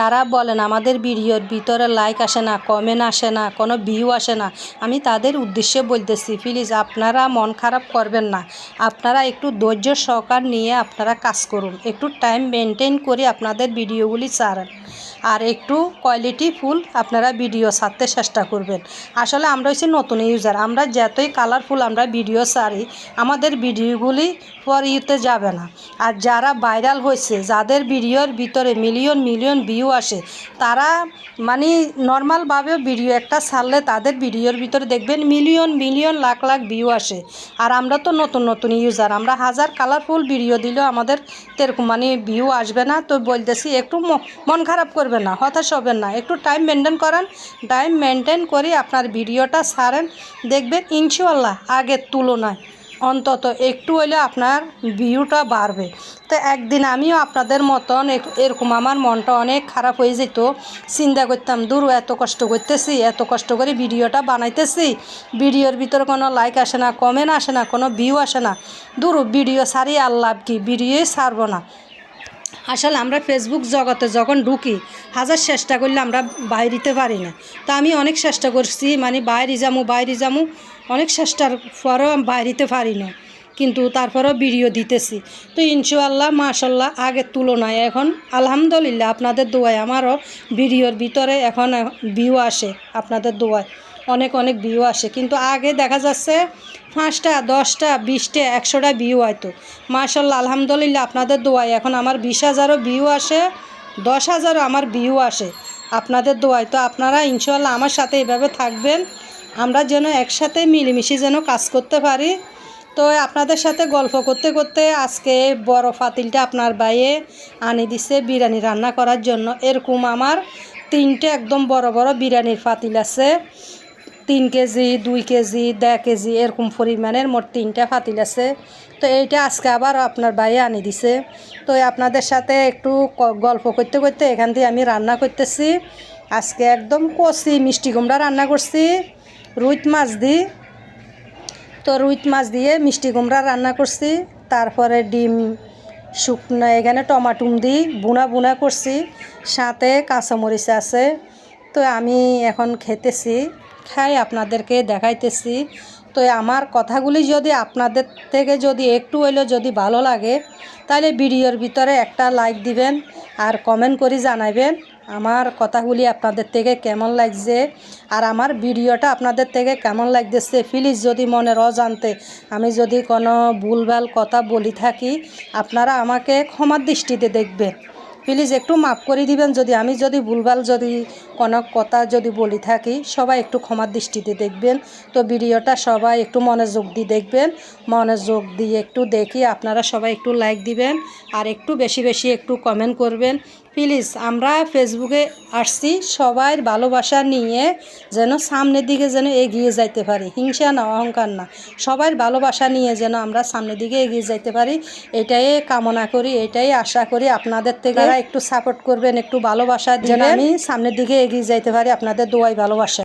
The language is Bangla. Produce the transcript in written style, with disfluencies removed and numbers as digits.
যারা বলেন আমাদের ভিডিওর ভিতরে লাইক আসে না, কমেন্ট আসে না, কোনো ভিউ আসে না, আমি তাদের উদ্দেশ্যে বলতেছি প্লিজ আপনারা মন খারাপ করবেন না। আপনারা একটু ধৈর্য সহকার নিয়ে আপনারা কাজ করুন, একটু টাইম মেনটেন করে আপনাদের ভিডিওগুলি ছাড়েন, আর একটু কোয়ালিটিফুল আপনারা ভিডিও ছাড়তে চেষ্টা করবেন। আসলে আমরা হচ্ছে নতুন ইউজার, আমরা যতই কালারফুল আমরা ভিডিও ছাড়ি আমাদের ভিডিওগুলি ফর ইউতে যাবে না। আর যারা ভাইরাল হয়েছে, যাদের ভিডিওর ভিতরে মিলিয়ন মিলিয়ন ভিউ আসে, তারা মানে নর্মালভাবে ভিডিও একটা ছাড়লে তাদের ভিডিওর ভিতরে দেখবেন million million lakh lakh view আসে। আর আমরা তো নতুন নতুন ইউজার, আমরা হাজার কালারফুল ভিডিও দিলেও আমাদের এরকম মানে ভিউ আসবে না। তো বলতেছি একটু মন খারাপ করবেন না, হতাশ হবেন না, একটু টাইম মেনটেন করেন। টাইম মেনটেন করে আপনার ভিডিওটা ছাড়েন, দেখবেন ইনশাআল্লাহ আগের তুলনায় অন্তত একটু হলে আপনার ভিউটা বাড়বে। তো একদিন আমিও আপনাদের মতন এরকম আমার মনটা অনেক খারাপ হয়ে যেত, চিন্তা করতাম দূর এত কষ্ট করতেছি, এত কষ্ট করে ভিডিওটা বানাইতেছি, ভিডিওর ভিতরে কোনো লাইক আসে না, কমেন্ট আসে না, কোনো ভিউ আসে না, দূর ভিডিও ছাড়ি আর লাভ কি, ভিডিওই ছাড়বো না। আসলে আমরা ফেসবুক জগতে যখন ঢুকি হাজার চেষ্টা করলে আমরা বাইরিতে পারি না। তো আমি অনেক চেষ্টা করছি, মানে বাইরে যামু অনেক চেষ্টার পরেও বাইরিতে পারি না, কিন্তু তারপরেও ভিডিও দিতেছি। তো ইনশাআল্লাহ মাশাআল্লাহ আগের তুলনায় এখন আলহামদুলিল্লাহ আপনাদের দোয়ায় আমারও ভিডিওর ভিতরে এখন ভিউ আসে, আপনাদের দোয়ায় অনেক অনেক ভিউ আসে। কিন্তু আগে দেখা যাচ্ছে 5টা 10টা 20টা 100টা ভিউ হয়তো। মাশাআল্লাহ আলহামদুলিল্লাহ আপনাদের দোয়ায় এখন আমার 20,000ও ভিউ আসে, 10,000ও আমার ভিউ আসে আপনাদের দোয়ায়। তো আপনারা ইনশাআল্লাহ আমার সাথে এভাবে থাকবেন, আমরা যেন একসাথে মিলেমিশে যেন কাজ করতে পারি। তো আপনাদের সাথে গল্প করতে করতে আজকে বড় পাতিলটা আপনার বাইয়ে আনি দিছে বিরিয়ানি রান্না করার জন্য। এরকম আমার 3টে একদম বড় বড় বিরিয়ানির পাতিল আছে, 3 কেজি 2 কেজি 1.5 কেজি এরকম পরিমাণের মোট 3টা পাতিল আছে। তো এইটা আজকে আবার আপনার বাইয়ে আনি দিছে। তো আপনাদের সাথে একটু গল্প করতে করতে এখান দিয়ে আমি রান্না করতেছি। আজকে একদম কচি মিষ্টি কুমড়া রান্না করছি রুই মাছ দিয়ে। তো রুই মাছ দিয়ে মিষ্টি কুমড়া রান্না করছি, তারপরে ডিম শুকনো এখানে টমাটুম দিয়ে বুনা বুনা করছি, সাথে কাঁচামরিচ আছে। তো আমি এখন খেতেছি, খাই আপনাদেরকে দেখাইতেছি। তো আমার কথাগুলি যদি আপনাদের থেকে যদি একটু হইলেও যদি ভালো লাগে, তাহলে ভিডিওর ভিতরে একটা লাইক দিবেন আর কমেন্ট করে জানাবেন আমার কথাগুলি আপনাদের থেকে কেমন লাগছে, আর আমার ভিডিওটা আপনাদের থেকে কেমন লাগতেছে। প্লিজ যদি মনের অজান্তে আমি যদি কোনো ভুলভাল কথা বলি থাকি, আপনারা আমাকে ক্ষমার দৃষ্টিতে দেখবেন, প্লিজ একটু মাফ করে দিবেন। যদি আমি যদি ভুলভাল যদি কোনো কথা যদি বলি থাকি, সবাই একটু ক্ষমার দৃষ্টিতে দেখবেন। তো ভিডিওটা সবাই একটু মনোযোগ দিয়ে দেখবেন, মনোযোগ দিয়ে একটু দেখি আপনারা সবাই একটু লাইক দিবেন আর একটু বেশি বেশি একটু কমেন্ট করবেন প্লিজ। আমরা ফেসবুকে আসছি সবাই ভালোবাসা নিয়ে যেন সামনের দিকে যেন এগিয়ে যাইতে পারি, হিংসা না অহংকার না, সবাই ভালোবাসা নিয়ে যেন আমরা সামনের দিকে এগিয়ে যাইতে পারি, এটাই কামনা করি, এটাই আশা করি আপনাদের থেকে একটু সাপোর্ট করবেন, একটু ভালোবাসা দিবেন, আমি সামনের দিকে এগিয়ে যাইতে পারি আপনাদের দোয়াই ভালোবাসা।